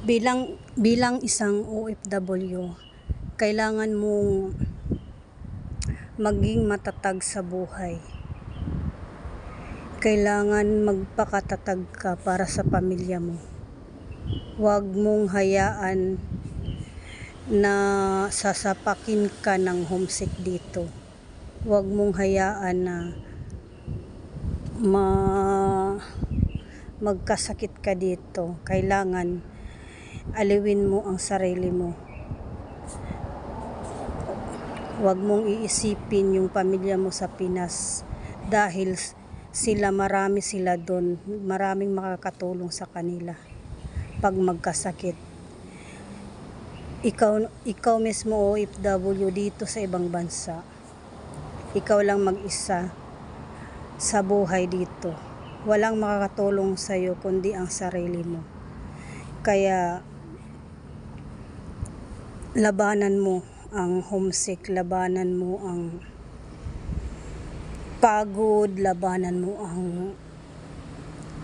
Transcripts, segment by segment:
Bilang isang OFW, kailangan mong maging matatag sa buhay. Kailangan magpakatatag ka para sa pamilya mo. Huwag mong hayaan na sasapakin ka ng homesick dito. Huwag mong hayaan na magkasakit ka dito. Kailangan aliwin mo ang sarili mo. Huwag mong iisipin yung pamilya mo sa Pinas dahil marami sila doon. Maraming makakatulong sa kanila pag magkasakit. Ikaw mismo OFW dito sa ibang bansa. Ikaw lang mag-isa sa buhay dito. Walang makakatulong sa iyo kundi ang sarili mo. Kaya labanan mo ang homesick, labanan mo ang pagod, labanan mo ang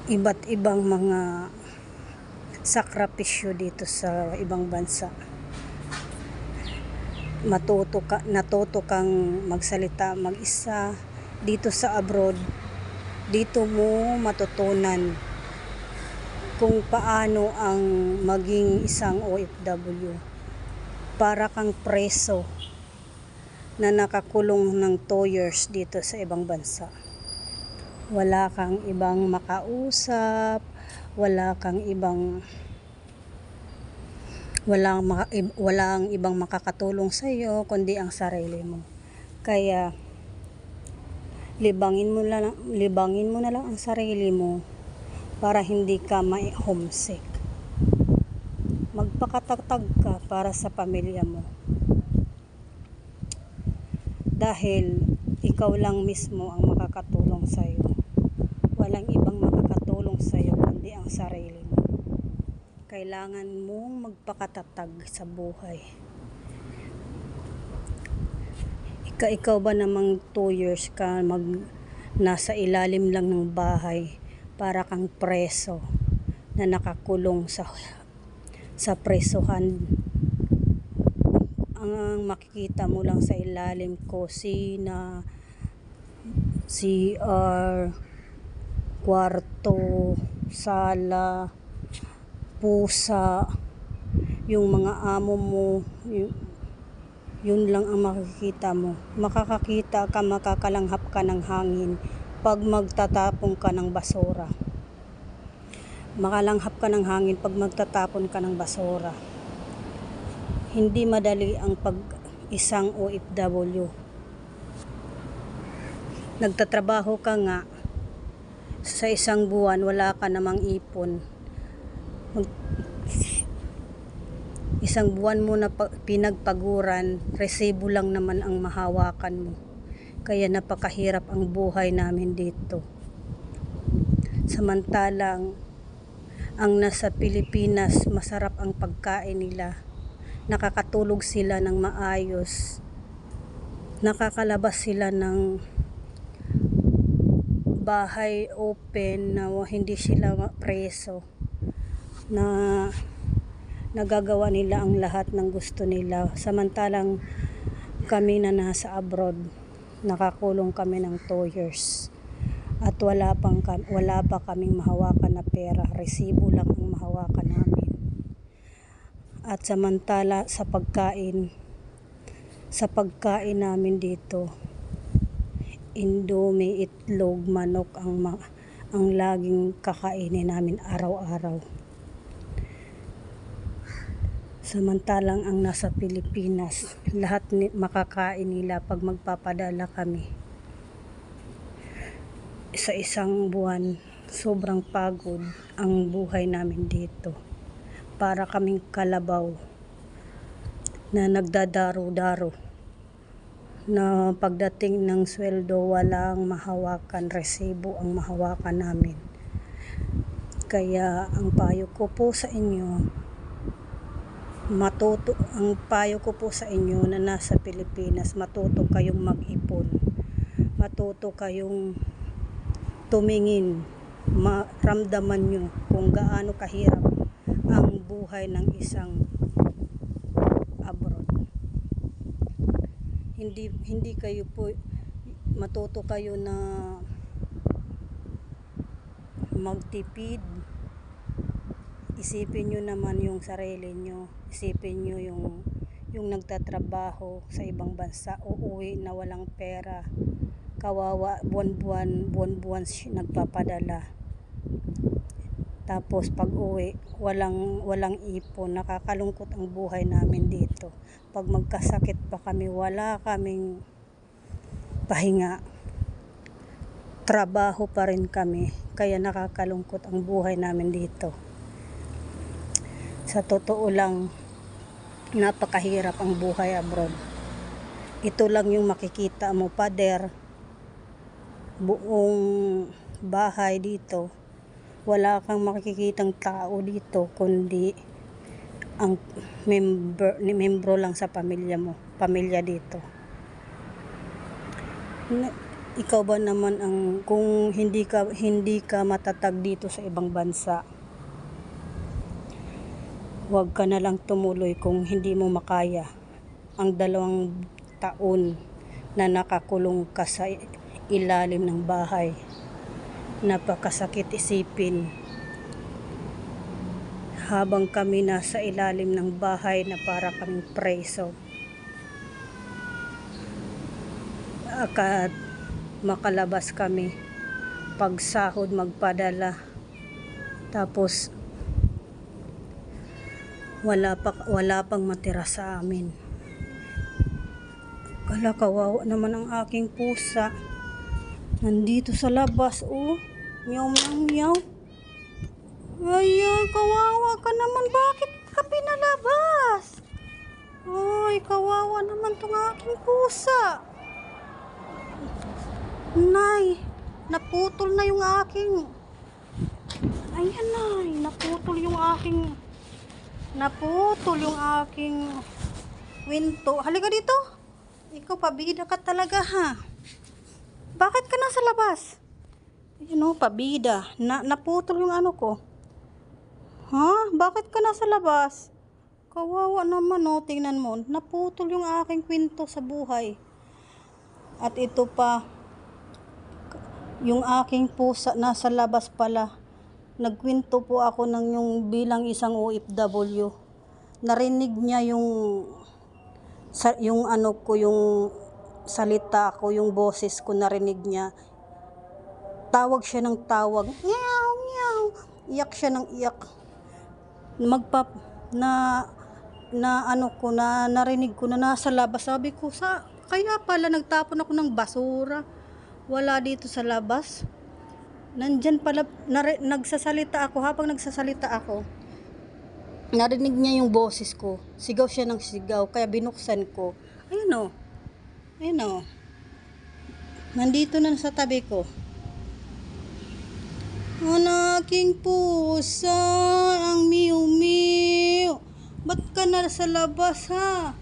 iba't ibang mga sakripisyo dito sa ibang bansa. Natuto kang magsalita mag-isa dito sa abroad. Dito mo matutunan kung paano ang maging isang OFW. Para kang preso na nakakulong ng 2 years dito sa ibang bansa. Wala kang ibang makausap, walang ibang makakatulong sa iyo kundi ang sarili mo. Kaya libangin mo na lang ang sarili mo para hindi ka ma-homesick. Magpakatatag ka para sa pamilya mo. Dahil ikaw lang mismo ang makakatulong sa iyo. Walang ibang makakatulong sa iyo kundi ang sarili mo. Kailangan mong magpakatatag sa buhay. Ikaw ba namang 2 years ka nasa ilalim lang ng bahay para kang preso na nakakulong sa presohan. Ang makikita mo lang sa ilalim kusina, CR, kwarto, sala, pusa, yung mga amo mo, yun lang ang makikita mo. Makakalanghap ka ng hangin pag magtatapon ka ng basura. Makalanghap ka ng hangin pag magtatapon ka ng basura. Hindi madali ang isang OFW. Nagtatrabaho ka nga, sa isang buwan wala ka namang ipon. Isang buwan mo na pinagpaguran, resibo lang naman ang mahawakan mo. Kaya napakahirap ang buhay namin dito. Samantalang ang nasa Pilipinas, masarap ang pagkain nila. Nakakatulog sila ng maayos. Nakakalabas sila ng bahay open na hindi sila preso. Na nagagawa nila ang lahat ng gusto nila. Samantalang kami na nasa abroad, nakakulong kami ng 2 years. At wala pa kaming mahawakan na pera, resibo lang ang mahawakan namin. At samantala sa pagkain namin dito, Indomie, itlog, manok ang laging kakainin namin araw-araw. Samantalang ang nasa Pilipinas, lahat makakain nila pag magpapadala kami. Sa isang buwan, sobrang pagod ang buhay namin dito. Para kaming kalabaw na nagdadaro-daro, na pagdating ng sweldo walang mahawakan, resibo ang mahawakan namin. Kaya ang payo ko po sa inyo na nasa Pilipinas, matuto kayong mag-ipon, matuto kayong tumingin, maramdaman nyo kung gaano kahirap ang buhay ng isang abroad. Hindi kayo po matuto kayo na magtipid. Isipin nyo naman yung sarili nyo. Isipin nyo yung nagtatrabaho sa ibang bansa, uuwi na walang pera. Kawawa, buwan-buwan nagpapadala. Tapos pag uwi, walang ipon. Nakakalungkot ang buhay namin dito. Pag magkasakit pa kami, wala kaming pahinga. Trabaho pa rin kami. Kaya nakakalungkot ang buhay namin dito. Sa totoo lang, napakahirap ang buhay abroad. Ito lang yung makikita mo, pader, buong bahay dito. Wala kang makikitang tao dito kundi ang membro lang sa pamilya mo, pamilya dito. Ikaw ba naman kung hindi ka matatag dito sa ibang bansa, huwag ka na lang tumuloy kung hindi mo makaya ang 2 taon na nakakulong ka sa ilalim ng bahay. Napakasakit isipin. Habang kami nasa ilalim ng bahay na para kaming preso. At makalabas kami pag sahod magpadala. Tapos wala pang matira sa amin. Kawawa naman ang aking pusa. Nandito sa labas, oh. Meow, meow, meow. Ayan, kawawa ka naman. Bakit ka pinalabas? Ay, kawawa naman tong aking pusa. Nay, naputol na yung aking... Ayan, nay, naputol yung aking winto. Halika dito. Ikaw, pabida ka talaga, ha? Bakit ka nasa labas? Ayun, pabida. Naputol yung ano ko. Ha? Bakit ka nasa labas? Kawawa naman, oh. Tingnan mo. Naputol yung aking kwento sa buhay. At ito pa, yung aking pusa nasa labas pala. Nagkwento po ako yung bilang isang OFW. Narinig niya yung salita ko, yung boses ko, narinig niya. Tawag siya ng tawag. Meow, meow. Iyak siya ng iyak. Narinig ko na nasa labas. Sabi ko, kaya pala nagtapon ako ng basura. Wala dito sa labas. Nandyan pala, nagsasalita ako. Habang nagsasalita ako, narinig niya yung boses ko. Sigaw siya ng sigaw. Kaya binuksan ko. Ayun, oh. Ayun, oh. Nandito na sa tabi ko. Ang aking pusa, ang miu-miu. Ba't ka na sa labas, ha?